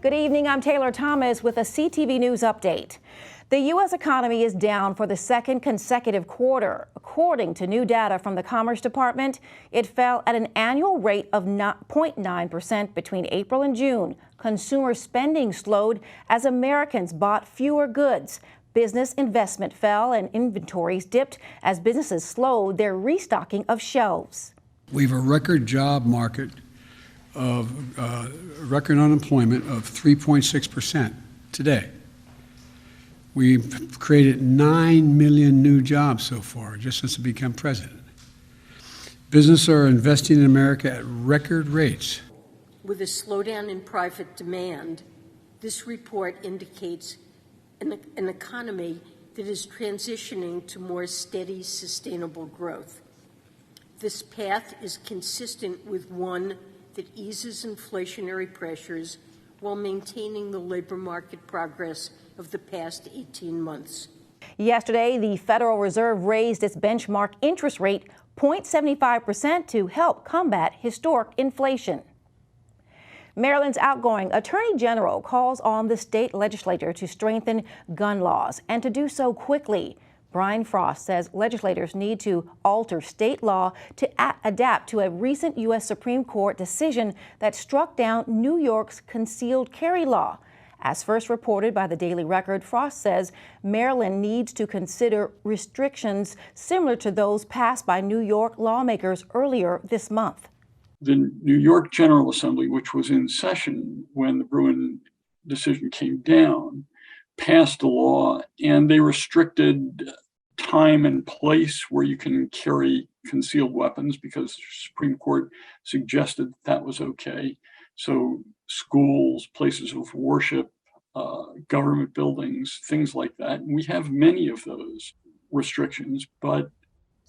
Good evening, I'm Taylor Thomas with a CTV News update. The U.S. economy is down for the second consecutive quarter. According to new data from the Commerce Department, it fell at an annual rate of 0.9% between April and June. Consumer spending slowed as Americans bought fewer goods. Business investment fell and inventories dipped as businesses slowed their restocking of shelves. We have a record job market of record unemployment of 3.6% today. We've created 9 million new jobs so far, just since I became president. Businesses are investing in America at record rates. With a slowdown in private demand, this report indicates an economy that is transitioning to more steady, sustainable growth. This path is consistent with one that eases inflationary pressures while maintaining the labor market progress of the past 18 months. Yesterday, the Federal Reserve raised its benchmark interest rate 0.75% to help combat historic inflation. Maryland's outgoing Attorney General calls on the state legislature to strengthen gun laws and to do so quickly. Brian Frost says legislators need to alter state law to adapt to a recent U.S. Supreme Court decision that struck down New York's concealed carry law. As first reported by the Daily Record, Frost says Maryland needs to consider restrictions similar to those passed by New York lawmakers earlier this month. The New York General Assembly, which was in session when the Bruin decision came down, passed a law, and they restricted time and place where you can carry concealed weapons because the Supreme Court suggested that was okay. So schools, places of worship, government buildings, things like that. And we have many of those restrictions, but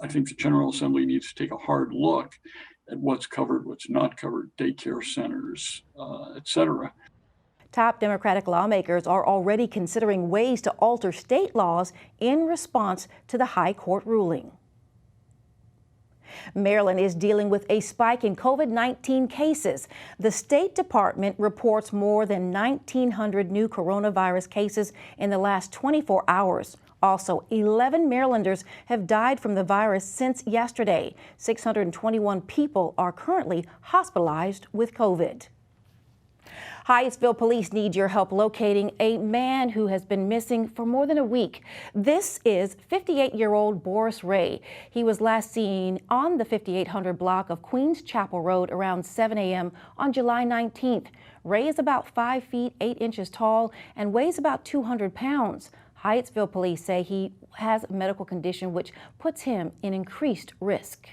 I think the General Assembly needs to take a hard look at what's covered, what's not covered, daycare centers, et cetera. Top Democratic lawmakers are already considering ways to alter state laws in response to the high court ruling. Maryland is dealing with a spike in COVID-19 cases. The State Department reports more than 1,900 new coronavirus cases in the last 24 hours. Also, 11 Marylanders have died from the virus since yesterday. 621 people are currently hospitalized with COVID. Hyattsville police need your help locating a man who has been missing for more than a week. This is 58-year-old Boris Ray. He was last seen on the 5800 block of Queens Chapel Road around 7 a.m. on July 19th. Ray is about 5 feet 8 inches tall and weighs about 200 pounds. Hyattsville police say he has a medical condition which puts him in increased risk.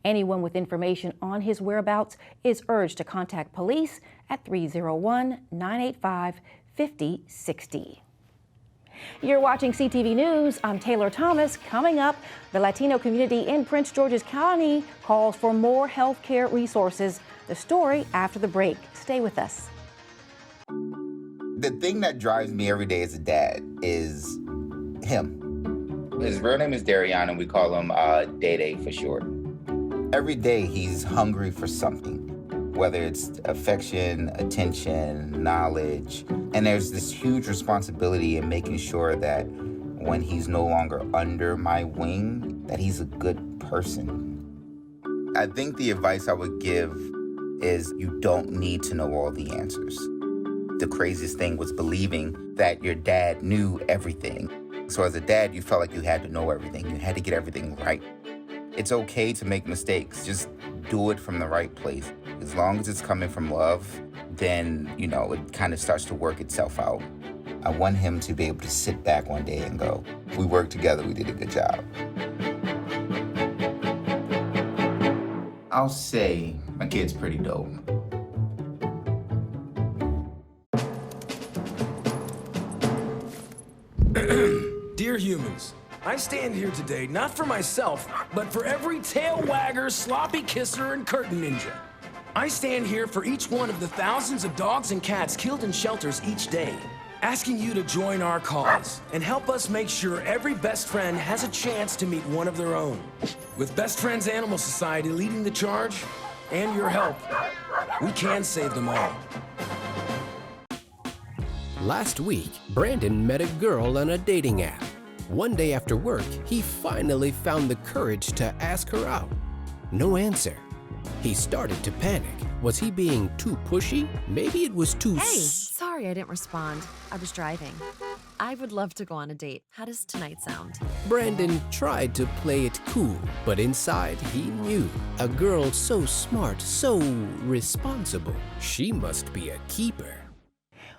Anyone with information on his whereabouts is urged to contact police at 301-985-5060. You're watching CTV News. I'm Taylor Thomas. Coming up, the Latino community in Prince George's County calls for more health care resources. The story after the break. Stay with us. The thing that drives me every day as a dad is him. His real name is Darion, and we call him Day for short. Every day he's hungry for something, whether it's affection, attention, knowledge. And there's this huge responsibility in making sure that when he's no longer under my wing, that he's a good person. I think the advice I would give is you don't need to know all the answers. The craziest thing was believing that your dad knew everything. So as a dad, you felt like you had to know everything. You had to get everything right. It's okay to make mistakes. Just do it from the right place. As long as it's coming from love, then, it kind of starts to work itself out. I want him to be able to sit back one day and go, we worked together, we did a good job. I'll say my kid's pretty dope. Dear humans, I stand here today not for myself, but for every tail wagger, sloppy kisser, and curtain ninja. I stand here for each one of the thousands of dogs and cats killed in shelters each day, asking you to join our cause and help us make sure every best friend has a chance to meet one of their own. With Best Friends Animal Society leading the charge and your help, we can save them all. Last week, Brandon met a girl on a dating app. One day after work, he finally found the courage to ask her out. No answer. He started to panic. Was he being too pushy? Maybe it was too Sorry I didn't respond. I was driving. I would love to go on a date. How does tonight sound? Brandon tried to play it cool, but inside he knew. A girl so smart, so responsible. She must be a keeper.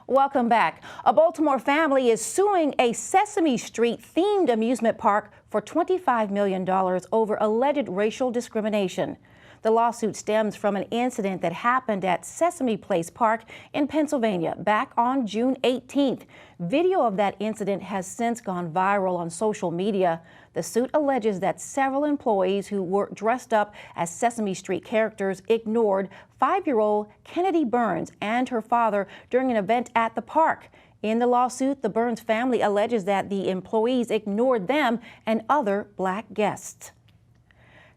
Welcome back. A Baltimore family is suing a Sesame Street themed amusement park for $25 million over alleged racial discrimination. The lawsuit stems from an incident that happened at Sesame Place Park in Pennsylvania back on June 18th. Video of that incident has since gone viral on social media. The suit alleges that several employees who were dressed up as Sesame Street characters ignored 5-year-old Kennedy Burns and her father during an event at the park. In the lawsuit, the Burns family alleges that the employees ignored them and other Black guests.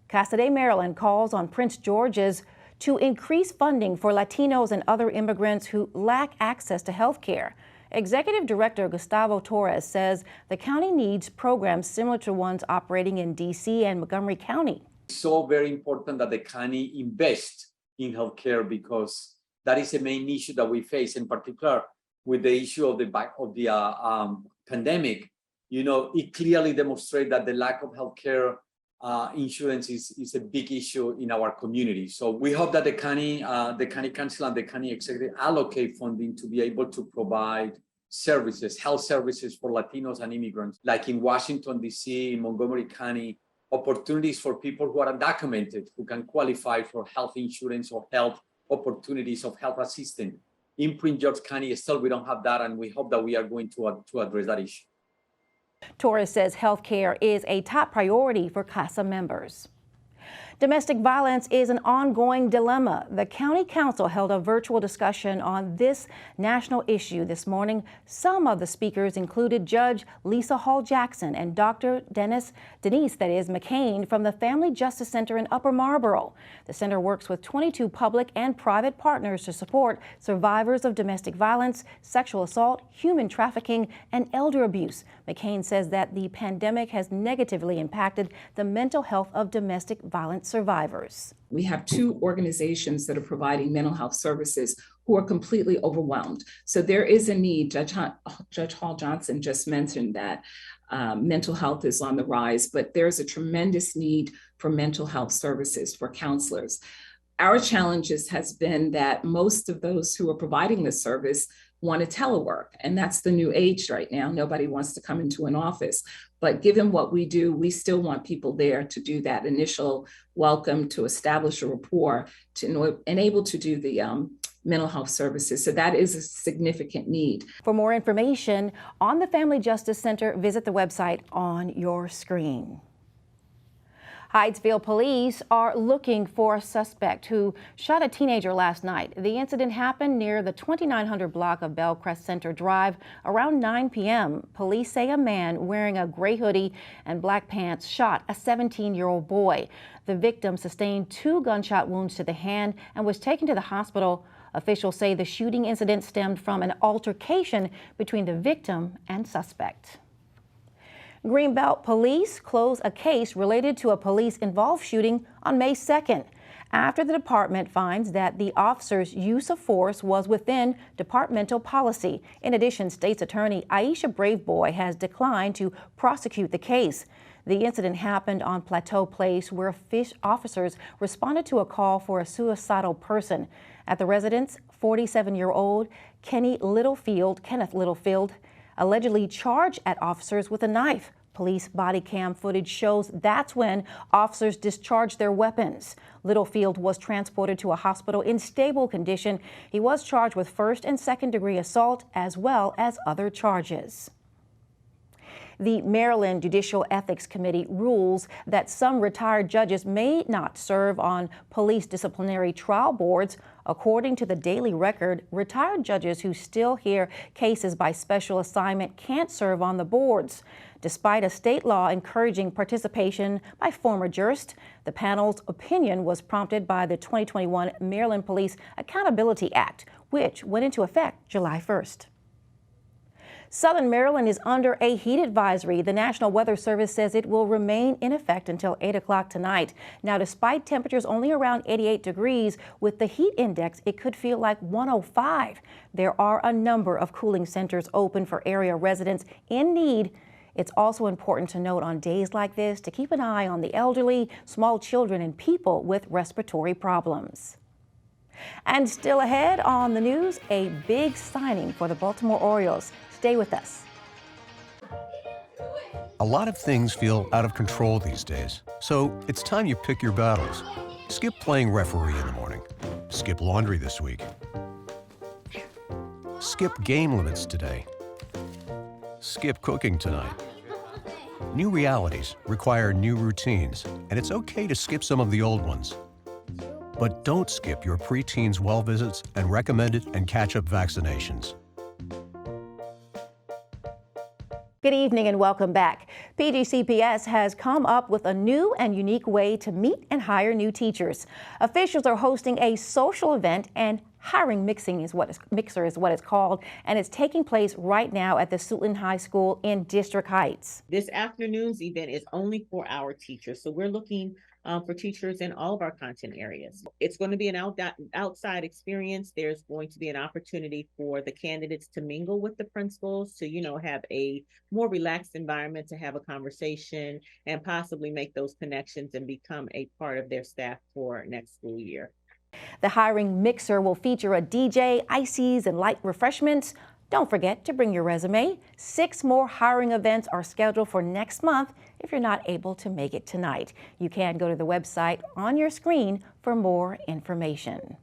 Casa de Maryland calls on Prince George's to increase funding for Latinos and other immigrants who lack access to health care. Executive Director Gustavo Torres says the county needs programs similar to ones operating in D.C. and Montgomery County. It's so very important that the county invest in healthcare because that is the main issue that we face, in particular with the issue of the pandemic. You know, it clearly demonstrates that the lack of healthcare insurance is a big issue in our community. So we hope that the county council and the county executive allocate funding to be able to provide services, health services for Latinos and immigrants, like in Washington, D.C., in Montgomery County, opportunities for people who are undocumented, who can qualify for health insurance or health opportunities of health assistance. In Prince George County, still we don't have that, and we hope that we are going to address that issue. Torres says health care is a top priority for CASA members. Domestic violence is an ongoing dilemma. The County Council held a virtual discussion on this national issue this morning. Some of the speakers included Judge Lisa Hall Jackson and Dr. Denise McCain from the Family Justice Center in Upper Marlboro. The center works with 22 public and private partners to support survivors of domestic violence, sexual assault, human trafficking, and elder abuse. McCain says that the pandemic has negatively impacted the mental health of domestic violence survivors. We have 2 organizations that are providing mental health services who are completely overwhelmed. So there is a need. Judge Hall Johnson just mentioned that mental health is on the rise, but there's a tremendous need for mental health services for counselors. Our challenges has been that most of those who are providing this service want to telework, and that's the new age right now. Nobody wants to come into an office. But given what we do, we still want people there to do that initial welcome, to establish a rapport, to enable to do the mental health services. So that is a significant need. For more information on the Family Justice Center, visit the website on your screen. Hydesville police are looking for a suspect who shot a teenager last night. The incident happened near the 2900 block of Bellcrest Center Drive around 9 p.m. Police say a man wearing a gray hoodie and black pants shot a 17-year-old boy. The victim sustained 2 gunshot wounds to the hand and was taken to the hospital. Officials say the shooting incident stemmed from an altercation between the victim and suspect. Greenbelt police closed a case related to a police-involved shooting on May 2nd, after the department finds that the officer's use of force was within departmental policy. In addition, State's Attorney Aisha Braveboy has declined to prosecute the case. The incident happened on Plateau Place, where officers responded to a call for a suicidal person. At the residence, 47-year-old Kenneth Littlefield allegedly charged at officers with a knife. Police body cam footage shows that's when officers discharged their weapons. Littlefield was transported to a hospital in stable condition. He was charged with 1st and 2nd degree assault as well as other charges. The Maryland Judicial Ethics Committee rules that some retired judges may not serve on police disciplinary trial boards. According to the Daily Record, retired judges who still hear cases by special assignment can't serve on the boards. Despite a state law encouraging participation by former jurists, the panel's opinion was prompted by the 2021 Maryland Police Accountability Act, which went into effect July 1st. Southern Maryland is under a heat advisory. The National Weather Service says it will remain in effect until 8 o'clock tonight. Now, despite temperatures only around 88 degrees, with the heat index, it could feel like 105. There are a number of cooling centers open for area residents in need. It's also important to note on days like this to keep an eye on the elderly, small children, and people with respiratory problems. And still ahead on the news, a big signing for the Baltimore Orioles. Stay with us. A lot of things feel out of control these days, so it's time you pick your battles. Skip playing referee in the morning. Skip laundry this week. Skip game limits today. Skip cooking tonight. New realities require new routines, and it's okay to skip some of the old ones. But don't skip your preteens' well visits and recommended and catch-up vaccinations. Good evening and welcome back. PGCPS has come up with a new and unique way to meet and hire new teachers. Officials are hosting a social event, and hiring mixer is what it's called, and it's taking place right now at the Suing High School in District Heights. This afternoon's event is only for our teachers, so we're looking for teachers in all of our content areas. It's going to be an outside experience. There's going to be an opportunity for the candidates to mingle with the principals, to, have a more relaxed environment, to have a conversation and possibly make those connections and become a part of their staff for next school year. The hiring mixer will feature a DJ, ices, and light refreshments. Don't forget to bring your resume. 6 more hiring events are scheduled for next month if you're not able to make it tonight. You can go to the website on your screen for more information.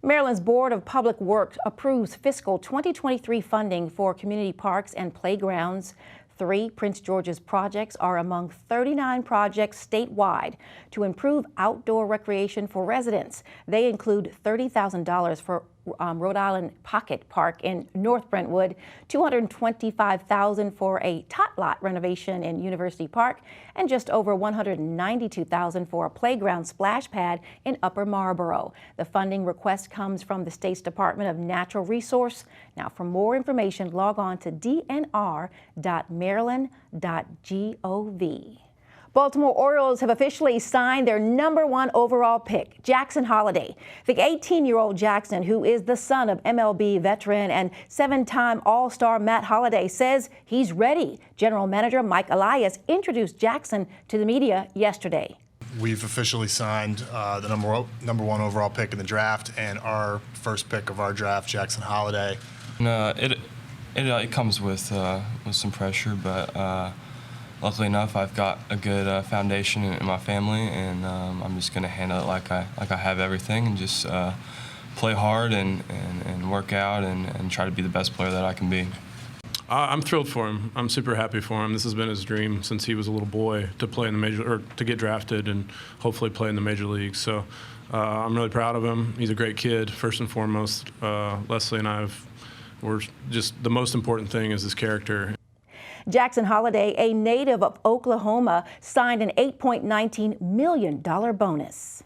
Maryland's Board of Public Works approves fiscal 2023 funding for community parks and playgrounds. 3 Prince George's projects are among 39 projects statewide to improve outdoor recreation for residents. They include $30,000 for Rhode Island Pocket Park in North Brentwood, $225,000 for a tot lot renovation in University Park, and just over $192,000 for a playground splash pad in Upper Marlboro. The funding request comes from the state's Department of Natural Resource. Now, for more information, log on to dnr.maryland.gov. Baltimore Orioles have officially signed their #1 overall pick, Jackson Holliday. The 18-year-old Jackson, who is the son of MLB veteran and 7-time All-Star Matt Holliday, says he's ready. General Manager Mike Elias introduced Jackson to the media yesterday. We've officially signed the number one overall pick in the draft, and our first pick of our draft, Jackson Holliday. It comes with some pressure, but luckily enough, I've got a good foundation in my family, and I'm just going to handle it like I have everything, and just play hard and work out and try to be the best player that I can be. I'm thrilled for him. I'm super happy for him. This has been his dream since he was a little boy to play in the major, or to get drafted and hopefully play in the major leagues. So I'm really proud of him. He's a great kid, first and foremost. Leslie and we're just, the most important thing is his character. Jackson Holliday, a native of Oklahoma, signed an $8.19 million bonus.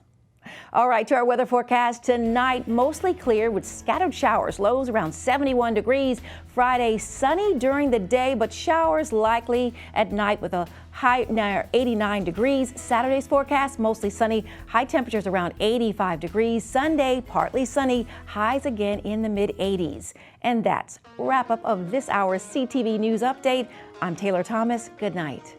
All right, to our weather forecast tonight, mostly clear with scattered showers, lows around 71 degrees. Friday, sunny during the day, but showers likely at night with a high near 89 degrees. Saturday's forecast, mostly sunny, high temperatures around 85 degrees. Sunday, partly sunny, highs again in the mid-80s. And that's wrap up of this hour's CTV News Update. I'm Taylor Thomas. Good night.